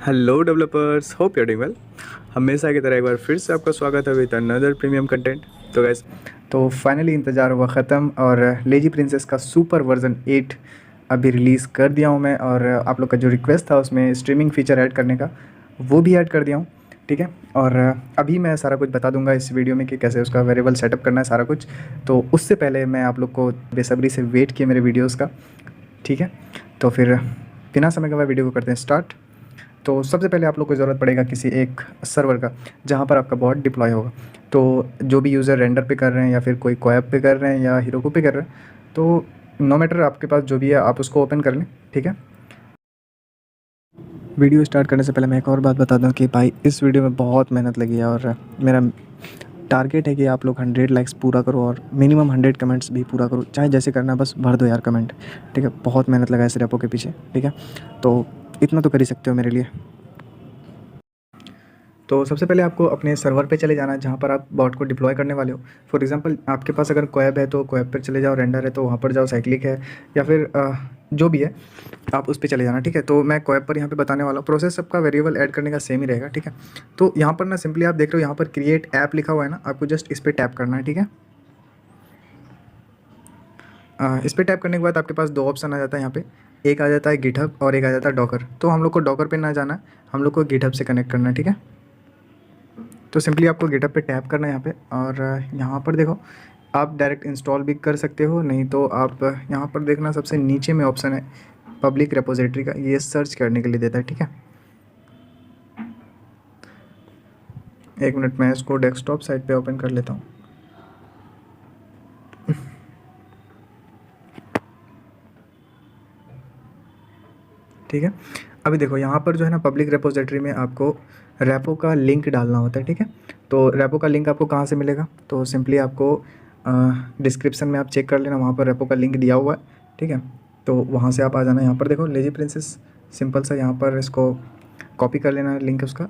Hello developers, hope you doing well. हमेशा की तरह एक बार फिर से आपका स्वागत है विद अनदर प्रीमियम कंटेंट। तो गैस, तो फाइनली इंतज़ार हुआ ख़त्म और लेजी प्रिंसेस का सुपर वर्जन 8 अभी रिलीज़ कर दिया हूँ मैं। और आप लोग का जो रिक्वेस्ट था उसमें स्ट्रीमिंग फीचर ऐड करने का, वो भी ऐड कर दिया हूँ। ठीक है, और अभी मैं सारा कुछ बता दूंगा इस वीडियो में कि कैसे उसका वेरिएबल सेटअप करना है सारा कुछ। तो उससे पहले मैं आप लोग को बेसब्री से वेट किया मेरे वीडियोज़ का। ठीक है, तो फिर बिना समय गवाए वीडियो को करते हैं स्टार्ट। तो सबसे पहले आप लोग को ज़रूरत पड़ेगा किसी एक सर्वर का जहाँ पर आपका बॉट डिप्लॉय होगा। तो जो भी यूज़र रेंडर पे कर रहे हैं या फिर कोई कोएप पे कर रहे हैं या हीरोको पे कर रहे हैं, तो नो मैटर आपके पास जो भी है आप उसको ओपन कर लें। ठीक है, वीडियो स्टार्ट करने से पहले मैं एक और बात बता दूं कि भाई इस वीडियो में बहुत मेहनत लगी है और मेरा टारगेट है कि आप लोग 100 लाइक्स पूरा करो और मिनिमम 100 कमेंट्स भी पूरा करो, चाहे जैसे करना है, बस भर दो यार कमेंट। ठीक है, बहुत मेहनत लगा है इस रेपो के पीछे। ठीक है, तो इतना तो कर ही सकते हो मेरे लिए। तो सबसे पहले आपको अपने सर्वर पे चले जाना है जहाँ पर आप बॉट को डिप्लॉय करने वाले हो। फॉर एग्जांपल आपके पास अगर कोएब है तो कोएब पर चले जाओ, रेंडर है तो वहाँ पर जाओ, साइक्लिक है या फिर जो भी है आप उस पर चले जाना। ठीक है, तो मैं कोएब पर यहाँ पे बताने वाला हूँ। प्रोसेस सबका वेरिएबल ऐड करने का सेम ही रहेगा। ठीक है, तो यहाँ पर ना सिंपली आप देख रहे हो यहाँ पर क्रिएट ऐप लिखा हुआ है ना, आपको जस्ट इस पर टैप करना है। ठीक है, इस पर टैप करने के बाद आपके पास दो ऑप्शन आ जाता है यहाँ पे। एक आ जाता है गिटहब और एक आ जाता है डॉकर। तो हम लोग को डॉकर पे ना जाना है, हम लोग को गिटहब से कनेक्ट करना है। ठीक है, तो सिंपली आपको गिटहब पे टैप करना है यहाँ पे और यहाँ पर देखो आप डायरेक्ट इंस्टॉल भी कर सकते हो, नहीं तो आप यहाँ पर देखना सबसे नीचे में ऑप्शन है पब्लिक रेपोजिटरी का, ये सर्च करने के लिए देता है। ठीक है, एक मिनट मैं इसको डेस्कटॉप साइट पे ओपन कर लेता हूँ। ठीक है, अभी देखो यहाँ पर जो है ना पब्लिक रेपोजिटरी में आपको रेपो का लिंक डालना होता है। ठीक है, तो रेपो का लिंक आपको कहाँ से मिलेगा, तो सिंपली आपको डिस्क्रिप्शन में आप चेक कर लेना, वहाँ पर रेपो का लिंक दिया हुआ है। ठीक है, तो वहाँ से आप आ जाना। यहाँ पर देखो लेजी प्रिंसेस, सिंपल सा यहाँ पर इसको कॉपी कर लेना है लिंक उसका,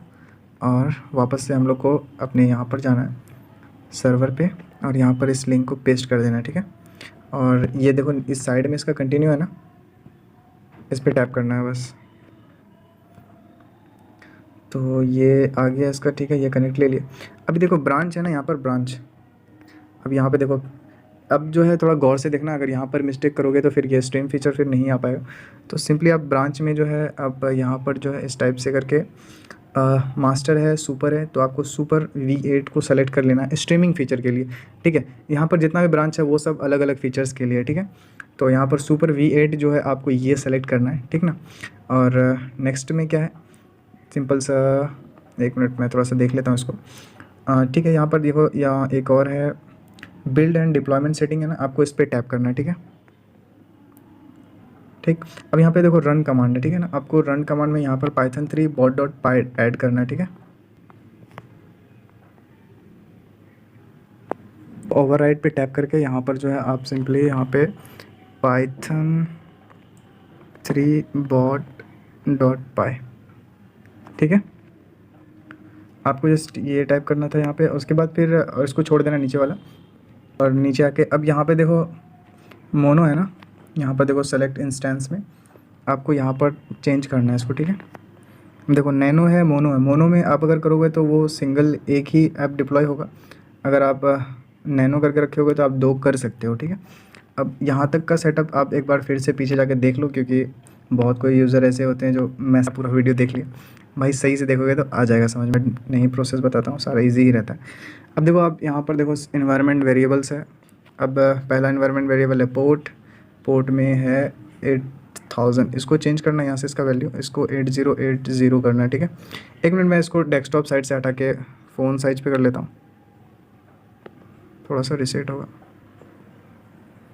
और वापस से हम लोग को अपने यहाँ पर जाना है सर्वर पे और यहाँ पर इस लिंक को पेस्ट कर देना है। ठीक है, और ये देखो इस साइड में इसका कंटिन्यू है ना, इस पर टैप करना है बस। तो ये आ गया इसका। ठीक है, ये कनेक्ट ले लिया। अभी देखो ब्रांच है ना यहाँ पर, ब्रांच। अब यहाँ पे देखो, अब जो है थोड़ा गौर से देखना, अगर यहाँ पर मिस्टेक करोगे तो फिर ये स्ट्रीम फीचर फिर नहीं आ पाएगा। तो सिंपली आप ब्रांच में जो है अब यहाँ पर जो है इस टाइप से करके मास्टर है, सुपर है, तो आपको सुपर V8 को सेलेक्ट कर लेना है स्ट्रीमिंग फीचर के लिए। ठीक है, यहाँ पर जितना भी ब्रांच है वो सब अलग अलग फीचर्स के लिए। ठीक है, तो यहाँ पर सुपर V8 जो है आपको ये सेलेक्ट करना है। ठीक ना, और नेक्स्ट में क्या है, सिंपल सा, एक मिनट मैं थोड़ा सा देख लेता हूँ इसको। ठीक है, यहाँ पर देखो, यहाँ एक और है बिल्ड एंड डिप्लॉयमेंट सेटिंग है ना, आपको इस पर टैप करना है। ठीक है, ठीक, अब यहाँ पे देखो रन कमांड है। ठीक है ना, आपको रन कमांड में यहाँ पर python3 bot.py ऐड करना है। ठीक है, ओवरराइड पे टैप करके यहाँ पर जो है आप सिंपली यहाँ पे python3 bot.py, ठीक है, आपको जस्ट ये टाइप करना था यहाँ पे। उसके बाद फिर इसको छोड़ देना नीचे वाला, और नीचे आके अब यहाँ पे देखो मोनो है ना, यहाँ पर देखो सेलेक्ट इंस्टेंस में आपको यहाँ पर चेंज करना है इसको। ठीक है, देखो नैनो है, मोनो है। मोनो में आप अगर करोगे तो वो सिंगल एक ही ऐप डिप्लॉय होगा, अगर आप नैनो करके रखे होगे तो आप दो कर सकते हो। ठीक है, अब यहाँ तक का सेटअप आप एक बार फिर से पीछे जाके देख लो, क्योंकि बहुत कोई यूज़र ऐसे होते हैं जो, मैं पूरा वीडियो देख लिया भाई, सही से देखोगे तो आ जाएगा समझ में। नहीं, प्रोसेस बताता हूँ, सारा इजी ही रहता है। अब देखो आप यहाँ पर देखो इन्वायरमेंट वेरिएबल्स है। अब पहला इन्वायरमेंट वेरिएबल है पोर्ट, पोर्ट में है 8000, इसको चेंज करना है यहाँ से, इसका वैल्यू इसको 8080 करना है। ठीक है, एक मिनट मैं इसको डेस्कटॉप साइड से हटा के फ़ोन साइज पे कर लेता हूँ, थोड़ा सा रिसेट होगा।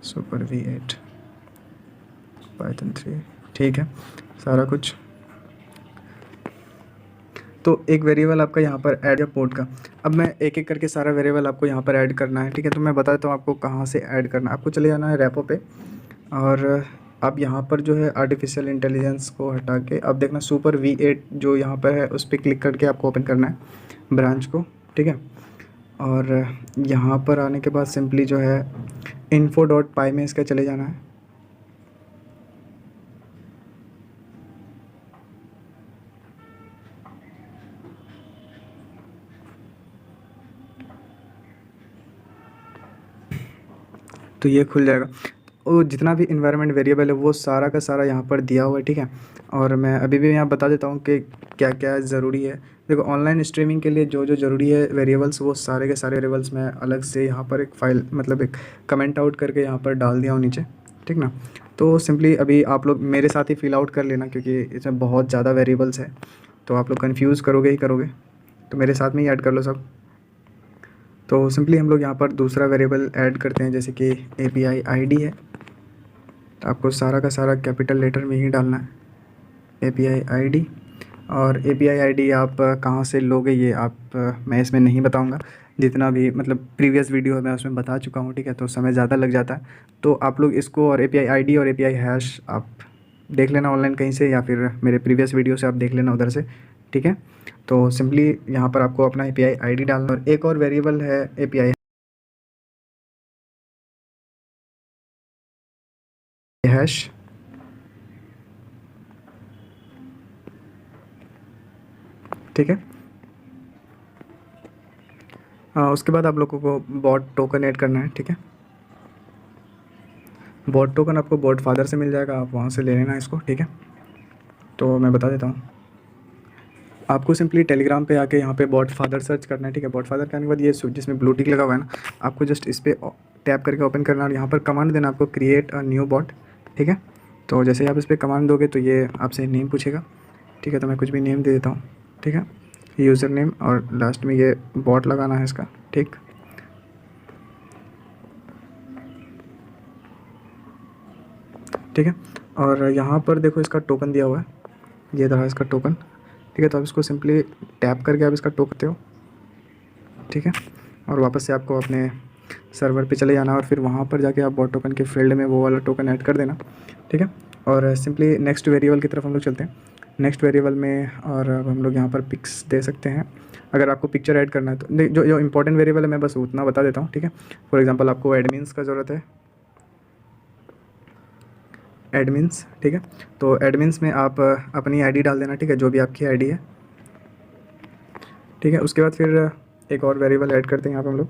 सुपर V8 python3, ठीक है, सारा कुछ। तो एक वेरिएबल आपका यहाँ पर ऐड है पोर्ट का। अब मैं एक एक करके सारा वेरिएबल आपको यहाँ पर ऐड करना है। ठीक है, तो मैं बताता हूँ आपको कहाँ से ऐड करना है। आपको चले जाना है रेपो पे, और अब यहाँ पर जो है आर्टिफिशियल इंटेलिजेंस को हटा के अब देखना सुपर V8 जो यहाँ पर है उस पर क्लिक करके आपको ओपन करना है ब्रांच को। ठीक है, और यहाँ पर आने के बाद सिंपली जो है info.py में इसका चले जाना है। तो ये खुल जाएगा। वो जितना भी इन्वायरमेंट वेरिएबल है वो सारा का सारा यहाँ पर दिया हुआ है, ठीक है। और मैं अभी भी यहाँ बता देता हूँ कि क्या क्या ज़रूरी है। देखो, ऑनलाइन स्ट्रीमिंग के लिए जो जो ज़रूरी है वेरिएबल्स, वो सारे के सारे वेरिएबल्स मैं अलग से यहाँ पर एक फ़ाइल, मतलब एक कमेंट आउट करके यहाँ पर डाल दिया हूँ नीचे, ठीक ना। तो सिंपली अभी आप लोग मेरे साथ ही फिल आउट कर लेना, क्योंकि इसमें बहुत ज़्यादा वेरिएबल्स है तो आप लोग कन्फ्यूज़ करोगे ही करोगे, तो मेरे साथ में ही ऐड कर लो सब। तो सिंपली हम लोग यहाँ पर दूसरा वेरिएबल ऐड करते हैं, जैसे कि API ID है, तो आपको सारा का सारा कैपिटल लेटर में ही डालना है, API ID। और API ID आप कहाँ से लोगे ये मैं इसमें नहीं बताऊँगा, जितना भी मतलब प्रीवियस वीडियो है मैं उसमें बता चुका हूँ, ठीक है। तो समय ज़्यादा लग जाता है, तो आप लोग इसको और API ID और API हैश आप देख लेना ऑनलाइन कहीं से, या फिर मेरे प्रीवियस वीडियो से आप देख लेना उधर से, ठीक है। तो सिंपली यहाँ पर आपको अपना API ID डालना, और एक और वेरिएबल है API हैश, ठीक है। उसके बाद आप लोगों को बॉट टोकन ऐड करना है, ठीक है। बॉट टोकन आपको बॉट फादर से मिल जाएगा, आप वहाँ से ले लेना इसको, ठीक है। तो मैं बता देता हूँ, आपको सिंपली टेलीग्राम पे आके यहाँ पे बॉट फादर सर्च करना है, ठीक है। बॉट फादर करने के बाद ये जिसमें ब्लू टिक लगा हुआ है ना, आपको जस्ट इस पर टैप करके ओपन करना, और यहाँ पर कमांड देना आपको, क्रिएट अ न्यू बॉट, ठीक है। तो जैसे ही आप इस पर कमांड दोगे तो ये आपसे नेम पूछेगा, ठीक है। तो मैं कुछ भी नेम दे देता हूँ, ठीक है, यूज़र नेम, और लास्ट में ये बॉट लगाना है इसका, ठीक। ठीक है। और यहाँ पर देखो इसका टोकन दिया हुआ है, ये रहा इसका टोकन, ठीक है। तो आप इसको सिंपली टैप करके आप इसका टोकते हो, ठीक है। और वापस से आपको अपने सर्वर पे चले जाना, और फिर वहाँ पर जाके आप बॉट टोकन के फील्ड में वो वाला टोकन ऐड कर देना, ठीक है। और सिंपली नेक्स्ट वेरिएबल की तरफ हम लोग चलते हैं। नेक्स्ट वेरिएबल में और अब हम लोग यहाँ पर पिक्स दे सकते हैं, अगर आपको पिक्चर ऐड करना है तो। जो जो इंपॉर्टेंट वेरिएबल है मैं बस उतना बता देता हूँ, ठीक है। फॉर एग्जांपल आपको एडमिन्स का ज़रूरत है, एडमिन्स, ठीक है। तो एडमिन्स में आप अपनी आईडी डाल देना, ठीक है, जो भी आपकी आईडी है, ठीक है। उसके बाद फिर एक और वेरिएबल ऐड करते हैं यहाँ पे हम लोग,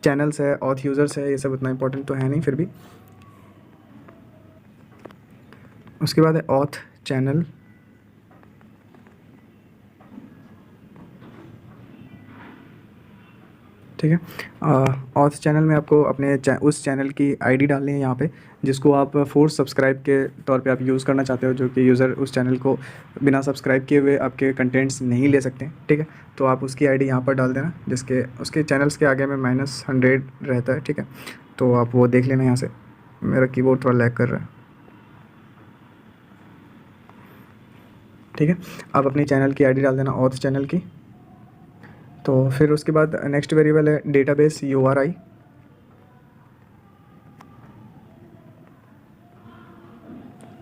चैनल्स है, ऑथ यूज़र्स है, ये सब उतना इंपॉर्टेंट तो है नहीं फिर भी। उसके बाद है ऑथ चैनल, ठीक है। ऑथ चैनल में आपको अपने उस चैनल की आईडी डालनी है यहाँ पे, जिसको आप फोर्स सब्सक्राइब के तौर पे आप यूज़ करना चाहते हो, जो कि यूज़र उस चैनल को बिना सब्सक्राइब किए हुए आपके कंटेंट्स नहीं ले सकते, ठीक है। तो आप उसकी आईडी यहाँ पर डाल देना, जिसके उसके चैनल्स के आगे में -100 रहता है, ठीक है। तो आप वो देख लेना यहाँ से, मेरा कीबोर्ड थोड़ा लैग कर रहा है, ठीक है। आप अपनी चैनल की आईडी डाल देना, ऑथ चैनल की। तो फिर उसके बाद नेक्स्ट वेरिएबल है डेटाबेस URI,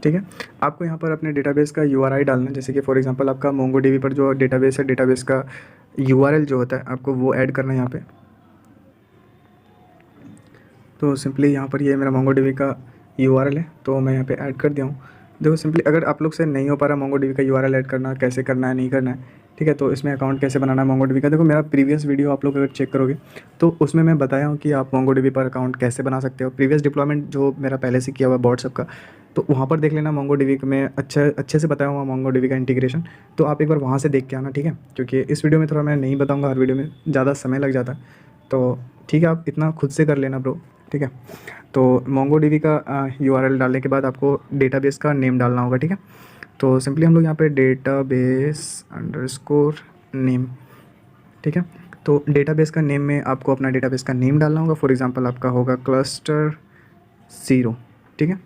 ठीक है। आपको यहाँ पर अपने डेटाबेस का URI डालना है, जैसे कि फॉर एग्जांपल आपका मोंगोडीबी पर जो डेटाबेस है, डेटाबेस का URL जो होता है आपको वो ऐड करना है यहाँ पे। तो सिंपली यहाँ पर ये मेरा मोंगोडीबी का URL है, तो मैं यहाँ पे ऐड कर दिया हूँ। देखो सिंपली अगर आप लोग से नहीं हो पा रहा मोंगोडीबी का URL ऐड करना, कैसे करना है, नहीं करना है, ठीक है। तो इसमें अकाउंट कैसे बनाना है मोंगोडीबी का, देखो मेरा प्रीवियस वीडियो आप लोग अगर चेक करोगे तो उसमें मैं बताया हूँ कि आप मोंगोडीबी पर अकाउंट कैसे बना सकते हो। प्रीवियस डिप्लॉयमेंट जो मेरा पहले से किया हुआ है व्हाट्सएप का, तो वहाँ पर देख लेना, मोंगोडीबी में अच्छे से बताया हुआ मोंगोडीबी का इंटीग्रेशन, तो आप एक बार वहाँ से देख के आना, ठीक है। क्योंकि इस वीडियो में थोड़ा मैं नहीं बताऊँगा, हर वीडियो में ज़्यादा समय लग जाता है, तो ठीक है, आप इतना खुद से कर लेना ब्रो, ठीक है। तो मोंगोडीबी का URL डालने के बाद आपको डेटाबेस का नेम डालना होगा, ठीक है। तो सिंपली हम लोग यहाँ पे database_name, ठीक है। तो डेटाबेस का नेम में आपको अपना डेटाबेस का नेम डालना होगा। फॉर एग्जांपल आपका होगा क्लस्टर 0, ठीक है।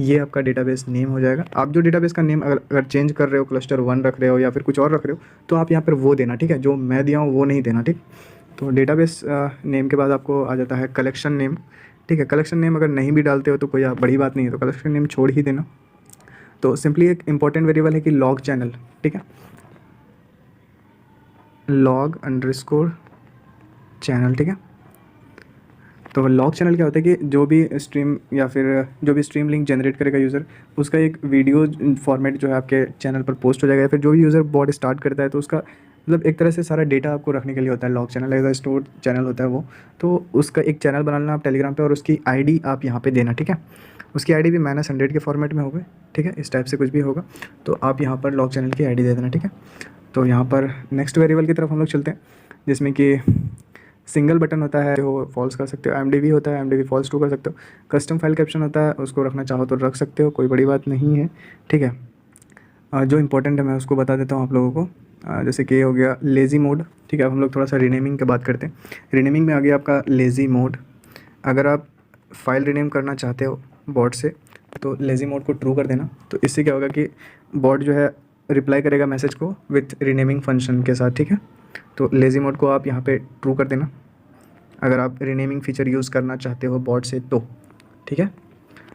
ये आपका डेटाबेस नेम हो जाएगा। आप जो डेटाबेस का नेम अगर चेंज कर रहे हो, क्लस्टर 1 रख रहे हो या फिर कुछ और रख रहे हो, तो आप यहाँ पर वो देना, ठीक है। जो मैं दिया हूँ वो नहीं देना, ठीक। तो डेटाबेस नेम के बाद आपको आ जाता है कलेक्शन नेम, ठीक है। कलेक्शन नेम अगर नहीं भी डालते हो तो कोई बड़ी बात नहीं है, तो कलेक्शन नेम छोड़ ही देना। तो सिंपली एक इंपॉर्टेंट वेरिएबल है कि लॉग चैनल, ठीक है, log_channel, ठीक है। तो लॉग चैनल क्या होता है कि जो भी स्ट्रीम या फिर जो भी स्ट्रीम लिंक जनरेट करेगा यूज़र, उसका एक वीडियो फॉर्मेट जो है आपके चैनल पर पोस्ट हो जाएगा, या फिर जो भी यूज़र बॉट स्टार्ट करता है तो उसका मतलब एक तरह से सारा डेटा आपको रखने के लिए होता है। Log channel as a store channel होता है वो, तो उसका एक चैनल बना लेना आप टेलीग्राम पे और उसकी आईडी आप यहाँ पे देना, ठीक है। उसकी आईडी भी -100 के फॉर्मेट में होगी, ठीक है, इस टाइप से कुछ भी होगा, तो आप यहाँ पर लॉग चैनल की आईडी दे देना, ठीक है। तो यहाँ पर नेक्स्ट वेरिएबल की तरफ हम लोग चलते हैं, जिसमें कि सिंगल बटन होता है जो फॉल्स कर सकते हो, एमडीवी होता है, एमडीवी फॉल्स ट्रू कर सकते हो, कस्टम फाइल कैप्शन होता है, उसको रखना चाहो तो रख सकते हो, कोई बड़ी बात नहीं है, ठीक है। जो इंपॉर्टेंट है मैं उसको बता देता हूँ आप लोगों को। जैसे कि ये हो गया लेज़ी मोड, ठीक है। अब हम लोग थोड़ा सा रीनेमिंग की बात करते हैं। रीनेमिंग में आ गया आपका लेज़ी मोड। अगर आप फाइल रीनेम करना चाहते हो बॉट से, तो लेज़ी मोड को ट्रू कर देना। तो इससे क्या होगा कि बॉट जो है रिप्लाई करेगा मैसेज को विथ रीनेमिंग फंक्शन के साथ, ठीक है। तो लेज़ी मोड को आप यहाँ पे ट्रू कर देना अगर आप रीनेमिंग फीचर यूज़ करना चाहते हो बॉट से तो, ठीक है।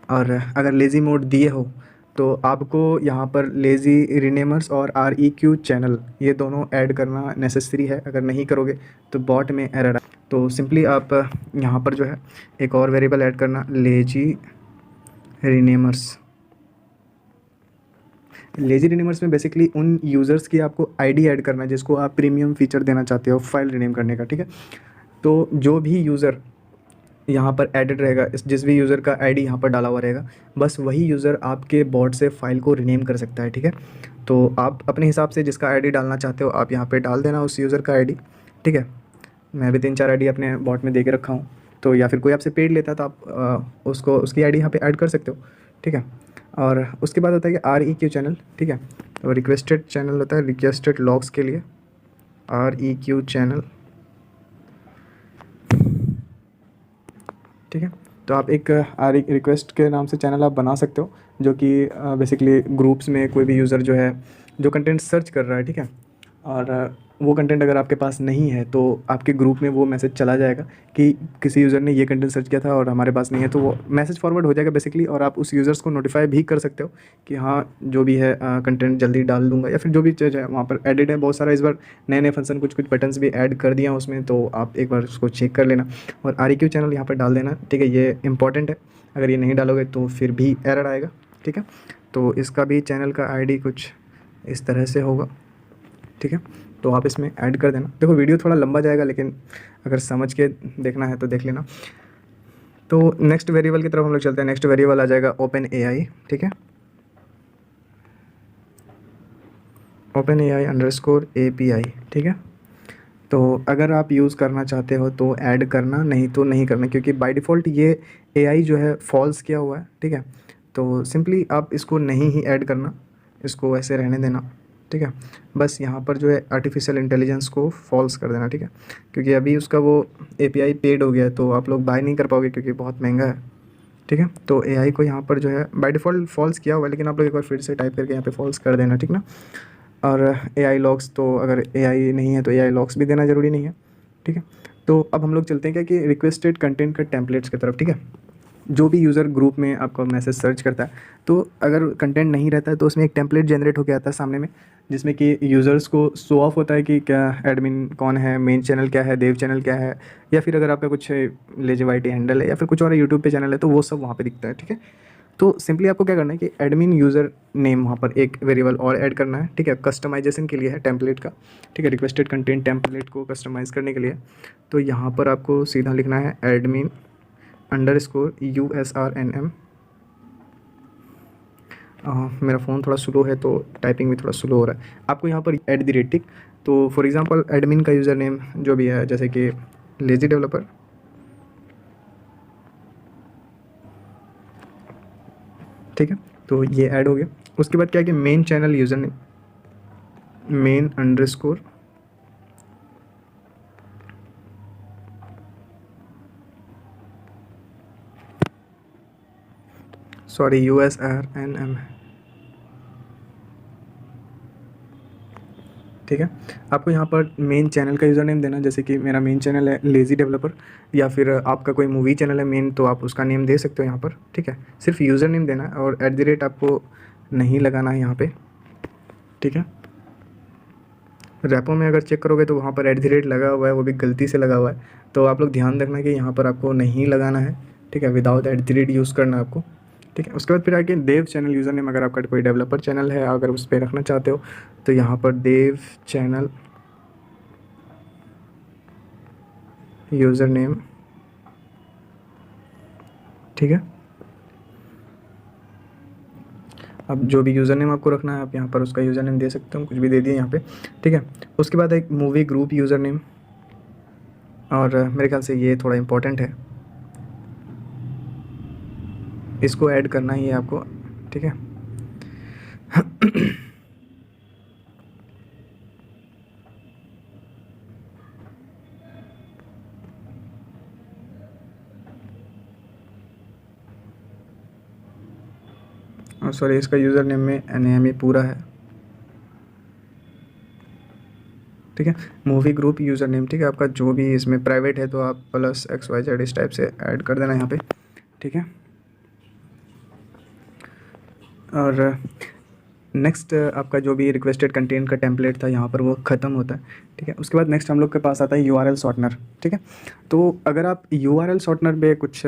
और अगर लेज़ी मोड दिए हो तो आपको यहाँ पर लेज़ी रीनेमर्स और REQ चैनल ये दोनों ऐड करना नेसेसरी है। अगर नहीं करोगे तो बॉट में एरर। तो सिंपली आप यहाँ पर जो है एक और वेरिएबल ऐड करना, लेज़ी रीनेमर्स। लेज़ी रीनेमर्स में बेसिकली उन यूज़र्स की आपको आईडी ऐड करना है जिसको आप प्रीमियम फीचर देना चाहते हो फाइल रीनेम करने का, ठीक है। तो जो भी यूज़र यहाँ पर एडेड रहेगा, जिस भी यूज़र का आईडी यहाँ पर डाला हुआ रहेगा, बस वही यूज़र आपके बॉट से फ़ाइल को रीनेम कर सकता है, ठीक है। तो आप अपने हिसाब से जिसका आईडी डालना चाहते हो आप यहाँ पे डाल देना उस यूज़र का आईडी, ठीक है। मैं भी 3-4 आईडी अपने बॉट में दे के रखा हूँ, तो या फिर कोई आपसे पेड लेता है तो आप उसको उसकी आईडी यहाँ पे ऐड कर सकते हो, ठीक है। और उसके बाद होता है कि REQ चैनल, ठीक है। तो रिक्वेस्टेड चैनल होता है रिक्वेस्टेड लॉग्स के लिए, REQ चैनल, ठीक है। तो आप एक रिक्वेस्ट के नाम से चैनल आप बना सकते हो, जो कि बेसिकली ग्रुप्स में कोई भी यूज़र जो है जो कंटेंट सर्च कर रहा है, ठीक है, और वो कंटेंट अगर आपके पास नहीं है तो आपके ग्रुप में वो मैसेज चला जाएगा कि किसी यूज़र ने ये कंटेंट सर्च किया था और हमारे पास नहीं है, तो वो मैसेज फॉरवर्ड हो जाएगा बेसिकली। और आप उस यूज़र्स को नोटिफाई भी कर सकते हो कि हाँ जो भी है कंटेंट जल्दी डाल दूंगा, या फिर जो भी चीज़ है वहाँ पर एडिड है बहुत सारा। इस बार नए नए फंक्शन कुछ बटन्स भी ऐड कर दिया उसमें, तो आप एक बार उसको चेक कर लेना और REQ चैनल यहाँ पर डाल देना, ठीक है। ये इंपॉर्टेंट है, अगर ये नहीं डालोगे तो फिर भी एरर आएगा, ठीक है। तो इसका भी चैनल का ID कुछ इस तरह से होगा, ठीक है। तो आप इसमें ऐड कर देना। देखो वीडियो थोड़ा लंबा जाएगा, लेकिन अगर समझ के देखना है तो देख लेना। तो नेक्स्ट वेरिएबल की तरफ हम लोग चलते हैं। नेक्स्ट वेरिएबल आ जाएगा OpenAI, ठीक है। OpenAI_API, ठीक है। तो अगर आप यूज़ करना चाहते हो तो ऐड करना, नहीं तो नहीं करना, क्योंकि बाय डिफ़ॉल्ट ये AI जो है फॉल्स किया हुआ है, ठीक है। तो सिंपली आप इसको नहीं ही ऐड करना, इसको ऐसे रहने देना, ठीक है। बस यहाँ पर जो है आर्टिफिशियल इंटेलिजेंस को फॉल्स कर देना, ठीक है, क्योंकि अभी उसका वो API पेड हो गया है तो आप लोग बाय नहीं कर पाओगे क्योंकि बहुत महंगा है, ठीक है। तो AI को यहाँ पर जो है बाय डिफ़ॉल्ट फॉल्स किया हुआ है, लेकिन आप लोग एक बार फिर से टाइप करके यहाँ पे फॉल्स कर देना, ठीक ना। और AI लॉग्स, तो अगर AI नहीं है तो AI लॉग्स भी देना ज़रूरी नहीं है, ठीक है। तो अब हम लोग चलते हैं क्या कि रिक्वेस्टेड कंटेंट के टेम्पलेट्स की तरफ, ठीक है। जो भी यूज़र ग्रुप में आपका मैसेज सर्च करता है, तो अगर कंटेंट नहीं रहता है तो उसमें एक टेम्पलेट जनरेट होकर आता है सामने में, जिसमें कि यूज़र्स को शो ऑफ होता है कि क्या एडमिन कौन है, मेन चैनल क्या है, देव चैनल क्या है, या फिर अगर आपका कुछ लेजेवाइटी हैंडल है या फिर कुछ और यूट्यूब पे चैनल है तो वो सब वहाँ पे दिखता है, ठीक है। तो सिंपली आपको क्या करना है कि एडमिन यूज़र नेम वहाँ पर एक वेरिएबल और ऐड करना है, ठीक है। कस्टमाइजेशन के लिए है टेम्पलेट का, ठीक है, रिक्वेस्टेड कंटेंट टेम्पलेट को कस्टमाइज़ करने के लिए। तो यहाँ पर आपको सीधा लिखना है admin_USRNM। मेरा फ़ोन थोड़ा स्लो है तो टाइपिंग भी थोड़ा स्लो हो रहा है। आपको यहाँ पर @ टिक, तो फॉर एग्ज़ाम्पल एडमिन का यूज़र नेम जो भी है, जैसे कि लेज़ी डेवलपर, ठीक है। तो ये ऐड हो गया। उसके बाद क्या है कि main channel user name, main_, sorry USRNM, ठीक है। आपको यहाँ पर मेन चैनल का यूज़र नेम देना, जैसे कि मेरा मेन चैनल है लेज़ी डेवलपर, या फिर आपका कोई मूवी चैनल है मेन तो आप उसका नेम दे सकते हो यहाँ पर, ठीक है। सिर्फ यूज़र नेम देना है और @ आपको नहीं लगाना है यहाँ पे, ठीक है। रैपो में अगर चेक करोगे तो वहाँ पर @ लगा हुआ है, वो भी गलती से लगा हुआ है, तो आप लोग ध्यान रखना कि यहाँ पर आपको नहीं लगाना है, ठीक है। विदाउट @ यूज़ करना है आपको, ठीक है। उसके बाद फिर आगे देव चैनल यूज़र नेम, अगर आपका कोई डेवलपर चैनल है अगर उस पर रखना चाहते हो तो यहाँ पर देव चैनल यूज़र नेम, ठीक है। अब जो भी यूज़र नेम आपको रखना है आप यहाँ पर उसका यूज़र नेम दे सकते हो, कुछ भी दे दिए यहाँ पे, ठीक है। उसके बाद एक मूवी ग्रुप यूज़र नेम, और मेरे ख्याल से ये थोड़ा इम्पोर्टेंट है, इसको ऐड करना ही है आपको, ठीक है। और सॉरी, इसका यूज़र नेम में नेम ही पूरा है, ठीक है। मूवी ग्रुप यूज़र नेम, ठीक है। आपका जो भी इसमें प्राइवेट है तो आप +XYZ इस टाइप से ऐड कर देना यहाँ पे, ठीक है। और नेक्स्ट आपका जो भी रिक्वेस्टेड कंटेंट का टेम्पलेट था यहाँ पर वो ख़त्म होता है, ठीक है। उसके बाद नेक्स्ट हम लोग के पास आता है URL शॉर्टनर, ठीक है। तो अगर आप URL शॉर्टनर में कुछ,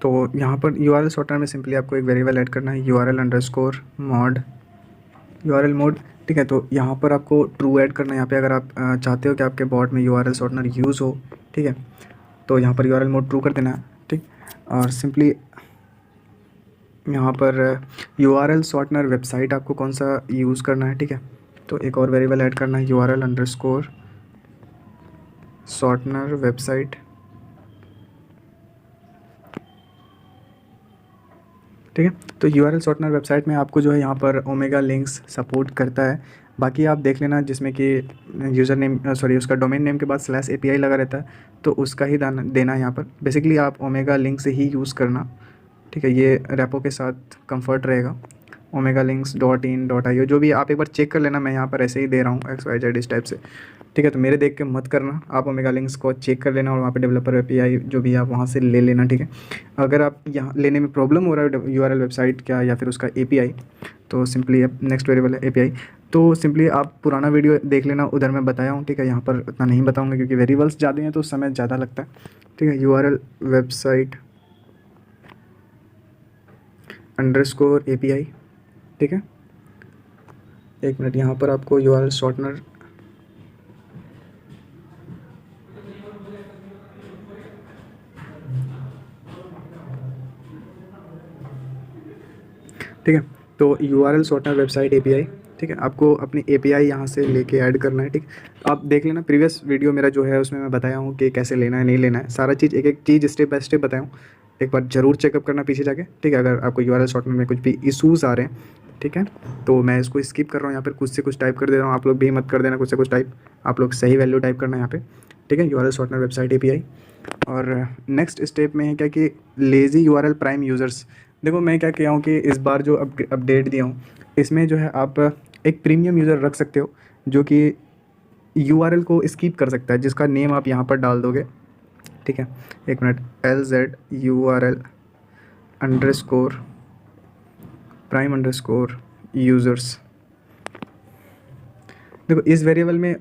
तो यहाँ पर URL शॉर्टनर में सिंपली आपको एक वेरिएबल ऐड करना है URL_mod, URL मोड, ठीक है। तो यहाँ पर आपको ट्रू ऐड करना है यहाँ पे, अगर आप चाहते हो कि आपके बॉट में URL शॉर्टनर यूज़ हो, ठीक है। तो यहाँ पर URL मोड ट्रू कर देना है, ठीक। और सिंपली यहाँ पर URL शॉर्टनर वेबसाइट आपको कौन सा यूज़ करना है, ठीक है। तो एक और वेरिएबल ऐड करना है URL_शॉर्टनर वेबसाइट, ठीक है। तो URL शॉर्टनर वेबसाइट में आपको जो है यहाँ पर ओमेगा लिंक्स सपोर्ट करता है, बाकी आप देख लेना, जिसमें कि यूज़र नेम सॉरी उसका डोमेन नेम के बाद /API लगा रहता है, तो उसका ही देना है यहाँ पर। बेसिकली आप ओमेगा लिंक से ही यूज़ करना, ठीक है। ये रेपो के साथ कंफर्ट रहेगा, omegalinks.in.io, जो भी आप एक बार चेक कर लेना, मैं यहाँ पर ऐसे ही दे रहा हूँ XYZ इस टाइप से, ठीक है। तो मेरे देख के मत करना, आप ओमेगा लिंक्स को चेक कर लेना और वहाँ पे डेवलपर API जो भी आप वहाँ से ले लेना, ठीक है। अगर आप यहाँ लेने में प्रॉब्लम हो रहा है URL वेबसाइट का या फिर उसका API, तो सिंपली अब नेक्स्ट वेरिएबल है API, तो सिंपली आप पुराना वीडियो देख लेना, उधर मैं बताया हूँ, ठीक है। यहाँ पर उतना नहीं बताऊँगा क्योंकि वेरिएबल्स ज़्यादा हैं तो समय ज़्यादा लगता है, ठीक है। URL वेबसाइट _API, ठीक है। एक मिनट, यहाँ पर आपको URL शॉर्टनर, ठीक है। तो URL शॉर्टनर वेबसाइट API, ठीक है। आपको अपनी API यहाँ से लेके ऐड करना है, ठीक। आप देख लेना प्रीवियस वीडियो मेरा जो है उसमें मैं बताया हूँ कि कैसे लेना है नहीं लेना है, सारा चीज़ एक एक चीज़ स्टेप बाय स्टेप बताया हूँ, एक बार ज़रूर चेकअप करना पीछे जाके, ठीक है। अगर आपको URL शॉर्टनर में कुछ भी इशूज़ आ रहे हैं, ठीक है, तो मैं इसको स्किप कर रहा हूँ, यहाँ पर कुछ से कुछ टाइप कर दे रहा हूँ, आप लोग भी मत कर देना कुछ से कुछ टाइप, आप लोग सही वैल्यू टाइप करना यहाँ पे, ठीक है। URL shortener website API। और नेक्स्ट स्टेप में है क्या कि लेज़ी URL प्राइम यूज़र्स। देखो मैं क्या किया हूँ कि इस बार जो अपडेट दिया हूँ इसमें जो है आप एक प्रीमियम यूज़र रख सकते हो जो कि URL को स्किप कर सकता है, जिसका नेम आप यहाँ पर डाल दोगे, ठीक है। एक मिनट, LZURL_prime_users। देखो इस वेरिएबल में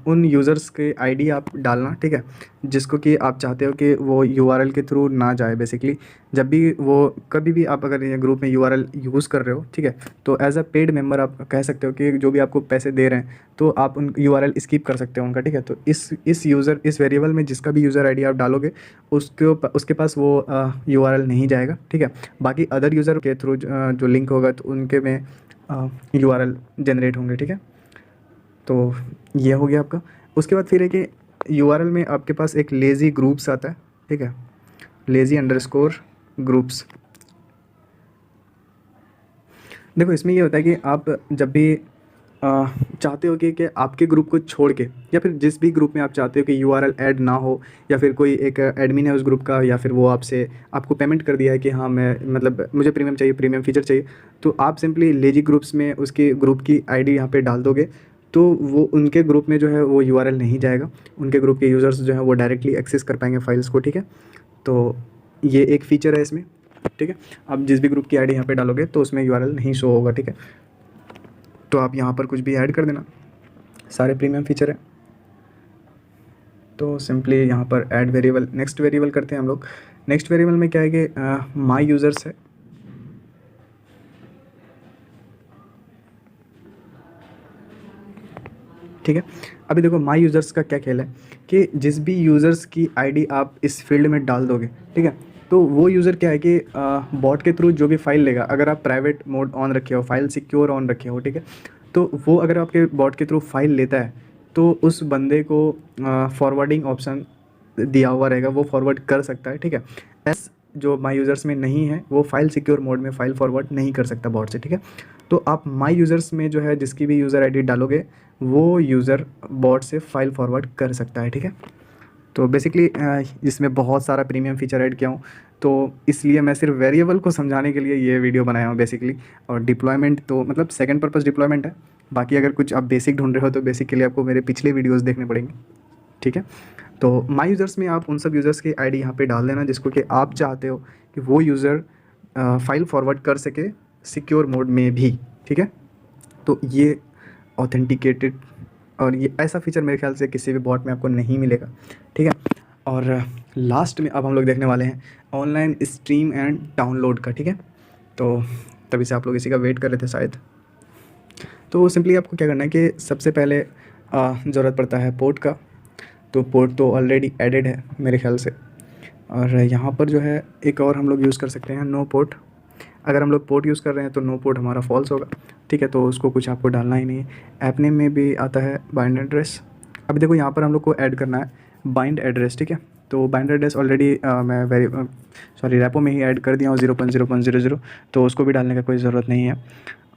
उन यूज़र्स के आईडी आप डालना, ठीक है, जिसको कि आप चाहते हो कि वो URL के थ्रू ना जाए। बेसिकली जब भी वो कभी भी आप अगर ये ग्रुप में URL यूज़ कर रहे हो, ठीक है, तो एज अ पेड मेंबर आप कह सकते हो कि जो भी आपको पैसे दे रहे हैं तो आप उन URL स्किप कर सकते हो उनका, ठीक है। तो इस वेरिएबल में जिसका भी यूज़र आईडी आप डालोगे उसके पास वो URL नहीं जाएगा, ठीक है। बाकी अदर यूज़र के थ्रू जो लिंक होगा तो उनके में URL जनरेट होंगे, ठीक है। तो ये हो गया आपका। उसके बाद फिर है कि URL में आपके पास एक लेज़ी ग्रुप्स आता है, ठीक है, lazy_groups। देखो इसमें ये होता है कि आप जब भी चाहते हो कि आपके ग्रुप को छोड़ के या फिर जिस भी ग्रुप में आप चाहते हो कि URL ऐड ना हो, या फिर कोई एक एडमिन है उस ग्रुप का, या फिर वो आपको पेमेंट कर दिया है कि हाँ मैं मतलब मुझे प्रीमियम चाहिए, प्रीमियम फीचर चाहिए, तो आप सिंपली लेजी ग्रुप्स में उसके ग्रुप की आईडी यहाँ पे डाल दोगे, तो वो उनके ग्रुप में जो है वो URL नहीं जाएगा, उनके ग्रुप के यूज़र्स जो है वो डायरेक्टली एक्सेस कर पाएंगे फाइल्स को, ठीक है। तो ये एक फ़ीचर है इसमें, ठीक है। आप जिस भी ग्रुप की आईडी यहाँ पे डालोगे तो उसमें URL नहीं शो होगा, ठीक है। तो आप यहाँ पर कुछ भी ऐड कर देना, सारे प्रीमियम फीचर है। तो सिंपली यहाँ पर ऐड वेरिएबल, नेक्स्ट वेरिएबल करते हैं हम लोग। नेक्स्ट वेरिएबल में क्या है कि माई यूज़र्स है, ठीक है। अभी देखो माई यूज़र्स का क्या खेल है कि जिस भी यूज़र्स की आईडी आप इस फील्ड में डाल दोगे, ठीक है, तो वो यूज़र क्या है कि बॉट के थ्रू जो भी फाइल लेगा, अगर आप प्राइवेट मोड ऑन रखे हो, फाइल सिक्योर ऑन रखे हो, ठीक है, तो वो अगर आपके बॉट के थ्रू फाइल लेता है तो उस बंदे को फॉरवर्डिंग ऑप्शन दिया हुआ रहेगा, वो फॉरवर्ड कर सकता है, ठीक है। एस जो माई यूज़र्स में नहीं है वो फाइल सिक्योर मोड में फाइल फॉरवर्ड नहीं कर सकता बॉट से, ठीक है। तो आप माई यूज़र्स में जो है जिसकी भी यूज़र आईडी डालोगे वो यूज़र बॉट से फाइल फॉरवर्ड कर सकता है, ठीक है। तो बेसिकली इसमें बहुत सारा प्रीमियम फीचर ऐड किया हूँ, तो इसलिए मैं सिर्फ वेरिएबल को समझाने के लिए ये वीडियो बनाया हूँ बेसिकली। और डिप्लॉयमेंट तो मतलब सेकंड पर्पस डिप्लॉयमेंट है, बाकी अगर कुछ आप बेसिक ढूंढ रहे हो तो बेसिक के लिए आपको मेरे पिछले वीडियोस देखने पड़ेंगे, ठीक है। तो माई यूज़र्स में आप उन सब यूज़र्स की आईडी यहाँ पे डाल देना जिसको कि आप चाहते हो कि वो यूज़र फाइल फॉरवर्ड कर सके सिक्योर मोड में भी, ठीक है। तो ये ऑथेंटिकेटेड और ये ऐसा फीचर मेरे ख्याल से किसी भी बॉट में आपको नहीं मिलेगा, ठीक है। और लास्ट में अब हम लोग देखने वाले हैं ऑनलाइन स्ट्रीम एंड डाउनलोड का, ठीक है। तो तभी से आप लोग इसी का वेट कर रहे थे शायद। तो सिंपली आपको क्या करना है कि सबसे पहले ज़रूरत पड़ता है पोर्ट का, तो पोर्ट तो ऑलरेडी एडेड है मेरे ख्याल से। और यहाँ पर जो है एक और हम लोग यूज़ कर सकते हैं नो पोर्ट। अगर हम लोग पोर्ट यूज़ कर रहे हैं तो नो पोर्ट हमारा फॉल्स होगा, ठीक है, तो उसको कुछ आपको डालना ही नहीं है। ऐप नेम में भी आता है बाइंड एड्रेस। अभी देखो यहाँ पर हम लोग को ऐड करना है बाइंड एड्रेस, ठीक है। तो बाइंड एड्रेस ऑलरेडी मैं रैपो में ही ऐड कर दिया हूँ 0.0.00, तो उसको भी डालने का कोई ज़रूरत नहीं है।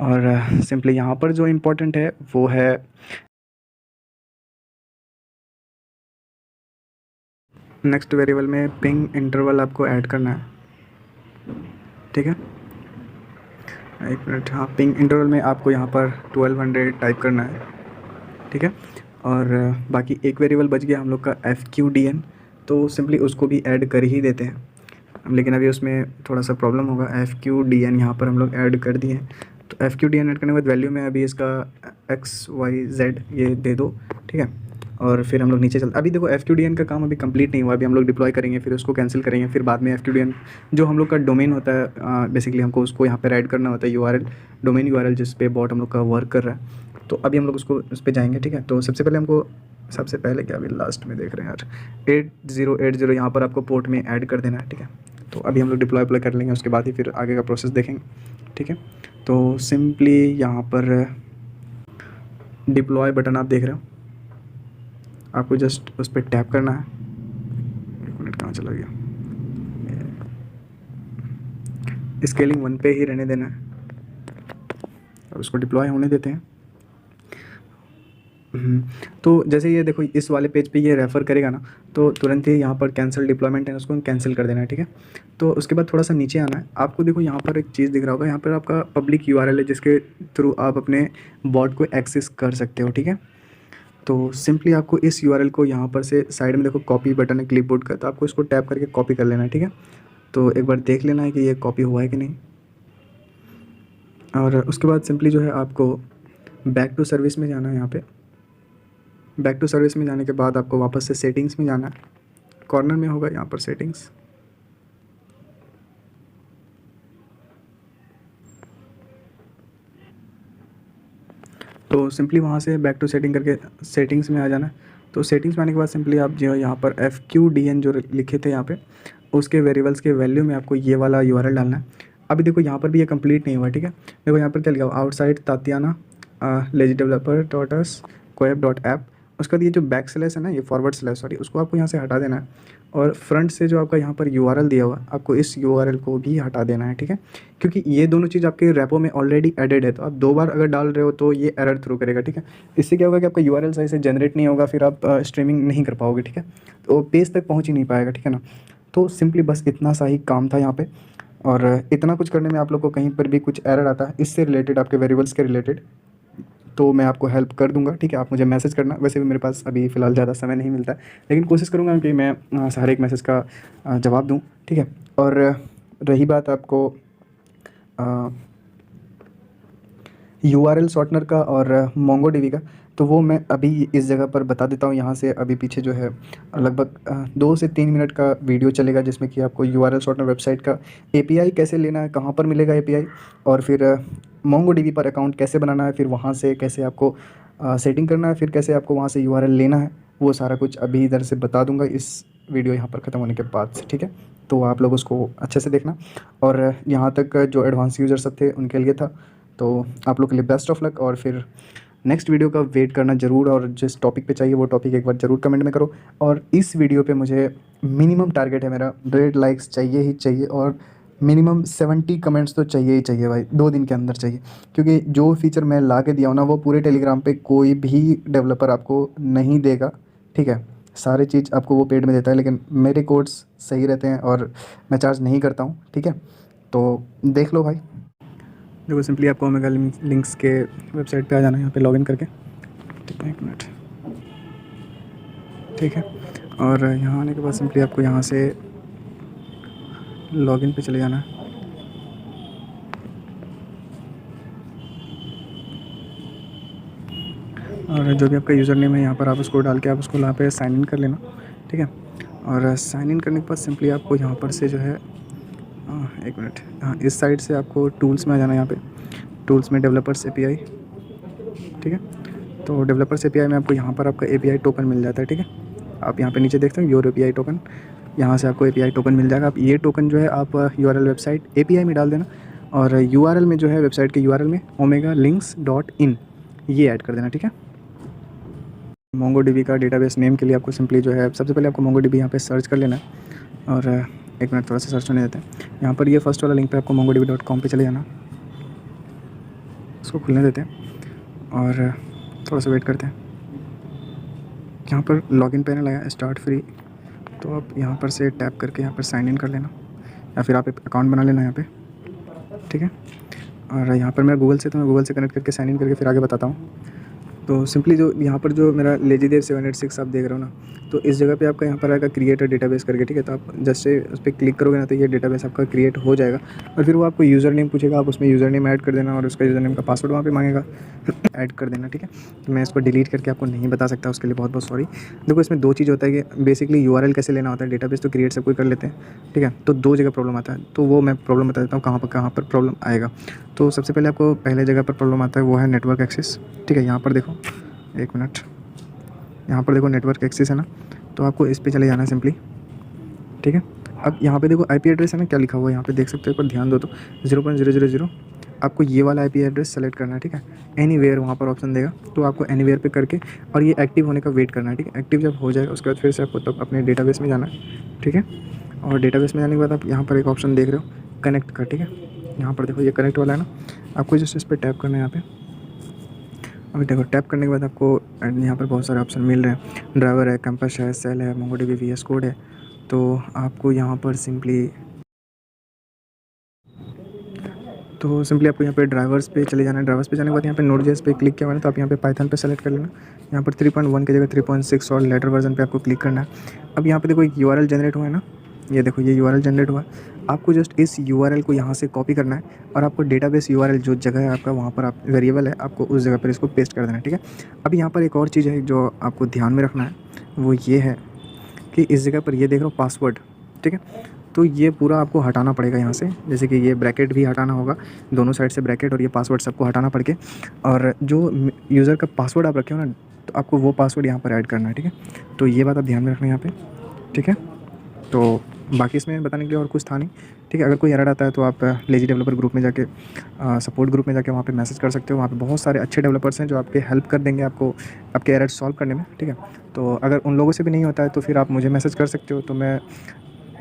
और सिंपली यहाँ पर जो इम्पोर्टेंट है वो है नेक्स्ट वेरिएबल में पिंग इंटरवल आपको ऐड करना है, ठीक है। एक मिनट, हाँ, पिंग इंटरवल में आपको यहाँ पर 1200 टाइप करना है, ठीक है। और बाकी एक वेरिएबल बच गया हम लोग का FQDN, तो सिंपली उसको भी ऐड कर ही देते हैं, लेकिन अभी उसमें थोड़ा सा प्रॉब्लम होगा। FQDN यहाँ पर हम लोग ऐड कर दिए हैं, तो FQDN ऐड करने के बाद वैल्यू में अभी इसका XYZ ये दे दो, ठीक है। और फिर हम लोग नीचे चलते, अभी देखो FQDN का काम अभी कंप्लीट नहीं हुआ, अभी हम लोग डिप्लॉय करेंगे, फिर उसको कैंसिल करेंगे, फिर बाद में FQDN जो हम लोग का डोमेन होता है बेसिकली हमको उसको यहाँ पर ऐड करना होता है URL, डोमेन URL जिस पे बॉट हम लोग का वर्क कर रहा है। तो अभी हम लोग उसको उस पर जाएंगे, ठीक है। तो सबसे पहले क्या, अभी लास्ट में देख रहे हैं यार 8080 यहाँ पर आपको पोर्ट में ऐड कर देना है, ठीक है। तो अभी हम लोग डिप्लॉय अप्लाई कर लेंगे, उसके बाद ही फिर आगे का प्रोसेस देखेंगे, ठीक है। तो सिंपली यहाँ पर डिप्लॉय बटन आप देख रहे हो, आपको जस्ट उस पर टैप करना है। एक मिनट, कहाँ चला गया, स्केलिंग 1 पे ही रहने देना है और उसको डिप्लॉय होने देते हैं। तो जैसे ये देखो इस वाले पेज पे ये रेफ़र करेगा ना, तो तुरंत ही यहाँ पर कैंसिल डिप्लॉयमेंट है, उसको कैंसिल कर देना है, ठीक है। तो उसके बाद थोड़ा सा नीचे आना है, आपको देखो यहाँ पर एक चीज़ दिख रहा होगा, यहाँ पर आपका पब्लिक URL है जिसके थ्रू आप अपने बॉट को एक्सेस कर सकते हो, ठीक है। तो सिंपली आपको इस URL को यहाँ पर से साइड में देखो कॉपी बटन है क्लिपबोर्ड का, तो आपको इसको टैप करके कॉपी कर लेना है, ठीक है। तो एक बार देख लेना है कि ये कॉपी हुआ है कि नहीं। और उसके बाद सिंपली जो है आपको बैक टू सर्विस में जाना है। यहाँ पे बैक टू सर्विस में जाने के बाद आपको वापस से सेटिंग्स में जाना है, कॉर्नर में होगा यहाँ पर सेटिंग्स। तो सिंपली वहाँ से बैक टू सेटिंग करके सेटिंग्स में आ जाना है। तो सेटिंग्स में आने के बाद सिंपली आप जो है यहाँ पर FQDN जो लिखे थे यहाँ पे उसके वेरिएबल्स के वैल्यू में आपको ये वाला URL डालना है। अभी देखो यहाँ पर भी ये कंप्लीट नहीं हुआ, ठीक है। देखो यहाँ पर क्या लिखा हुआ, outside Tatiana lazy developer dot s कोएब डॉट ऐप, उसका ये जो बैक स्लैश है ना, ये फॉरवर्ड स्लैश सॉरी, उसको आपको यहाँ से हटा देना है। और फ्रंट से जो आपका यहाँ पर URL दिया हुआ है आपको इस URL को भी हटा देना है, ठीक है। क्योंकि ये दोनों चीज़ आपके रेपो में ऑलरेडी एडेड है, तो आप 2 बार अगर डाल रहे हो तो ये एरर थ्रो करेगा, ठीक है। इससे क्या होगा कि आपका URL सही से जनरेट नहीं होगा, फिर आप स्ट्रीमिंग नहीं कर पाओगे, ठीक है। तो पेज तक पहुँच ही नहीं पाएगा, ठीक है ना। तो सिंपली बस इतना सा ही काम था यहाँ पे, और इतना कुछ करने में आप लोग को कहीं पर भी कुछ एरर आता है इससे रिलेटेड, आपके वेरिएबल्स के रिलेटेड, तो मैं आपको हेल्प कर दूंगा, ठीक है। आप मुझे मैसेज करना, वैसे भी मेरे पास अभी फ़िलहाल ज़्यादा समय नहीं मिलता है, लेकिन कोशिश करूंगा कि मैं हर एक मैसेज का जवाब दूं, ठीक है। और रही बात आपको URL शॉर्टनर का और MongoDB का, तो वो मैं अभी इस जगह पर बता देता हूँ। यहाँ से अभी पीछे जो है लगभग 2 से 3 मिनट का वीडियो चलेगा जिसमें कि आपको URL शॉर्टनर वेबसाइट का API कैसे लेना है, कहाँ पर मिलेगा API, और फिर MongoDB पर अकाउंट कैसे बनाना है, फिर वहाँ से कैसे आपको सेटिंग करना है, फिर कैसे आपको वहाँ से यूआरएल लेना है, वो सारा कुछ अभी इधर से बता दूंगा इस वीडियो यहाँ पर ख़त्म होने के बाद से, ठीक है। तो आप लोग उसको अच्छे से देखना। और यहाँ तक जो एडवांस यूज़र सब थे उनके लिए था। तो आप लोग के लिए बेस्ट ऑफ लक, और फिर नेक्स्ट वीडियो का वेट करना ज़रूर, और जिस टॉपिक पे चाहिए वो टॉपिक एक बार ज़रूर कमेंट में करो। और इस वीडियो पे मुझे मिनिमम टारगेट है मेरा 100 लाइक्स चाहिए ही चाहिए, और मिनिमम 70 कमेंट्स तो चाहिए ही चाहिए भाई, 2 दिन के अंदर चाहिए। क्योंकि जो फीचर मैं ला के दिया हूँ ना, वो पूरे टेलीग्राम पे कोई भी डेवलपर आपको नहीं देगा, ठीक है। सारी चीज़ आपको वो पेड में देता है, लेकिन मेरे कोड्स सही रहते हैं और मैं चार्ज नहीं करता हूँ, ठीक है। तो देख लो भाई। देखो सिंपली आपको ओमेगा लिंक्स के वेबसाइट पे आ जाना है, यहाँ पे लॉगिन करके, ठीक है। 1 मिनट, ठीक है। और यहाँ आने के बाद सिंपली आपको यहाँ से लॉगिन पे चले जाना है। और जो भी आपका यूज़र नेम है यहाँ पर आप उसको डाल के आप उसको यहाँ पे साइन इन कर लेना, ठीक है। और साइन इन करने के बाद सिंपली आपको यहाँ पर से जो है 1 मिनट, हाँ इस साइड से आपको टूल्स में आ जाना है। यहाँ पे टूल्स में डेवलपर्स API, ठीक है। तो डेवलपर्स API में आपको यहाँ पर आपका API टोकन मिल जाता है, ठीक है। आप यहाँ पे नीचे देखते हो योर API टोकन, यहाँ से आपको API टोकन मिल जाएगा। आप ये टोकन जो है आप URL वेबसाइट API में डाल देना, और URL में जो है वेबसाइट के URL में omegalinks.in ये ऐड कर देना, ठीक है। MongoDB का डेटाबेस नेम के लिए आपको सिंपली जो है सबसे पहले आपको MongoDB यहाँ पे सर्च कर लेना है। और 1 मिनट थोड़ा सा सर्च होने देते हैं। यहाँ पर ये फर्स्ट वाला लिंक पे आपको mongodb.com पे चले जाना, इसको खुलने देते हैं और थोड़ा सा वेट करते हैं। यहाँ पर लॉगिन पे ना लगा स्टार्ट फ्री, तो आप यहाँ पर से टैप करके यहाँ पर साइन इन कर लेना, या फिर आप एक अकाउंट बना लेना यहाँ पे, ठीक है। और यहाँ पर मैं गूगल से, तो मैं गूगल से कनेक्ट करके साइन इन करके फिर आगे बताता हूँ। तो सिंपली जो यहाँ पर जो मेरा लेजीदेव 786 आप देख रहे हो ना, तो इस जगह पे आपका यहाँ पर आएगा क्रिएट अ डेटाबेस करके, ठीक है। तो आप जस्ट से उस पर क्लिक करोगे ना, तो ये डेटाबेस आपका क्रिएट हो जाएगा। और फिर वो आपको यूज़र नेम पूछेगा, आप उसमें यूज़र नेम ऐड कर देना, और उसका यूज़र नेम का पासवर्ड वहाँ पे मांगेगा, ऐड कर देना, ठीक है। तो मैं इसको डिलीट करके आपको नहीं बता सकता, उसके लिए बहुत बहुत सॉरी। देखो इसमें 2 चीज़ होता है कि बेसिकली URL कैसे लेना होता है, डेटाबेस तो क्रिएट सब कोई कर लेते हैं, ठीक है। तो 2 जगह प्रॉब्लम आता है, तो वो मैं प्रॉब्लम बता देता हूँ कहाँ पर प्रॉब्लम आएगा। तो सबसे पहले आपको पहले जगह पर प्रॉब्लम आता है, वो है नेटवर्क एक्सेस, ठीक है। यहाँ पर देखो 1 मिनट, यहाँ पर देखो नेटवर्क एक्सेस है ना, तो आपको इस पे चले जाना है सिंपली, ठीक है। अब यहाँ पे देखो IP एड्रेस है ना, क्या लिखा हुआ है यहाँ पे देख सकते हो, एक बार ध्यान दो तो 0.000 आपको ये वाला IP एड्रेस सेलेक्ट करना है, ठीक है। एनीवेयर वहाँ पर ऑप्शन देगा, तो आपको एनीवेयर पे करके और ये एक्टिव होने का वेट करना है, ठीक है। एक्टिव जब हो जाएगा उसके बाद फिर से आपको तब अपने डेटाबेस में जाना है, ठीक है। और डेटाबेस में जाने के बाद आप यहाँ पर एक ऑप्शन देख रहे हो कनेक्ट का, ठीक है। यहाँ पर देखो ये कनेक्ट वाला है ना, आपको जस्ट इस पर टैप करना है यहाँ पे। अभी देखो टैप करने के बाद आपको यहाँ पर बहुत सारे ऑप्शन मिल रहे हैं, ड्राइवर है, कैंपस है, सेल है, MongoDB VS कोड है। तो आपको यहाँ पर सिंपली आपको यहाँ पे ड्राइवर्स पे चले जाना है। ड्राइवर्स पे जाने के बाद यहाँ पे Node.js पे क्लिक किया मैंने, तो आप यहाँ पे पाइथन पे सेलेक्ट कर लेना। यहाँ पर 3.1 की जगह 3.6 और लेटर वर्जन पे आपको क्लिक करना है। अब यहाँ पे देखो एक URL जनरेट हुआ है ना, ये देखो ये URL जनरेट हुआ है। आपको जस्ट इस URL को यहाँ से कॉपी करना है, और आपको डेटाबेस URL जो जगह है आपका वहाँ पर आप वेरिएबल है, आपको उस जगह पर इसको पेस्ट कर देना है, ठीक है। अब यहाँ पर एक और चीज़ है जो आपको ध्यान में रखना है, वो ये है कि इस जगह पर ये देख रहे हो पासवर्ड, ठीक है। तो ये पूरा आपको हटाना पड़ेगा यहाँ से, जैसे कि ये ब्रैकेट भी हटाना होगा, दोनों साइड से ब्रैकेट और ये पासवर्ड सबको हटाना पड़ के, और जो यूज़र का पासवर्ड आप रखे हो ना, तो आपको वो पासवर्ड यहाँ पर ऐड करना है, ठीक है। तो ये बात आप ध्यान में रखना यहाँ पे, ठीक है। तो बाकी इसमें बताने के लिए और कुछ था नहीं, ठीक है। अगर कोई एरर आता है तो आप लेजी डेवलपर ग्रुप में जाके सपोर्ट ग्रुप में जाके वहाँ पे मैसेज कर सकते हो। वहाँ पे बहुत सारे अच्छे डेवलपर्स हैं जो आपके हेल्प कर देंगे आपको आपके एरर सॉल्व करने में, ठीक है। तो अगर उन लोगों से भी नहीं होता है तो फिर आप मुझे मैसेज कर सकते हो, तो मैं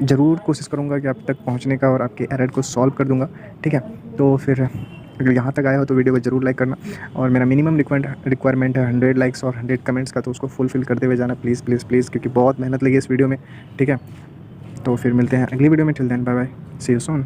ज़रूर कोशिश करूँगा कि आप तक पहुँचने का और आपके एरर को सॉल्व कर दूँगा, ठीक है। तो फिर अगर यहाँ तक आया हो तो वीडियो को ज़रूर लाइक करना, और मेरा मिनिमम रिक्वायरमेंट है 100 लाइक्स और 100 कमेंट्स का, तो उसको फुलफ़िल करते हुए जाना प्लीज़ प्लीज़ प्लीज़, क्योंकि बहुत मेहनत लगी इस वीडियो में, ठीक है। तो फिर मिलते हैं अगली वीडियो में, till then bye bye, see you soon.